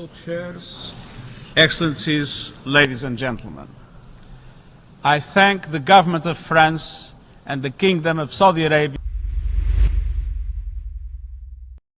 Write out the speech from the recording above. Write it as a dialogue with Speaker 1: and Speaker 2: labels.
Speaker 1: Co-chairs, Excellencies, ladies and gentlemen, I thank the government of France and the Kingdom of Saudi Arabia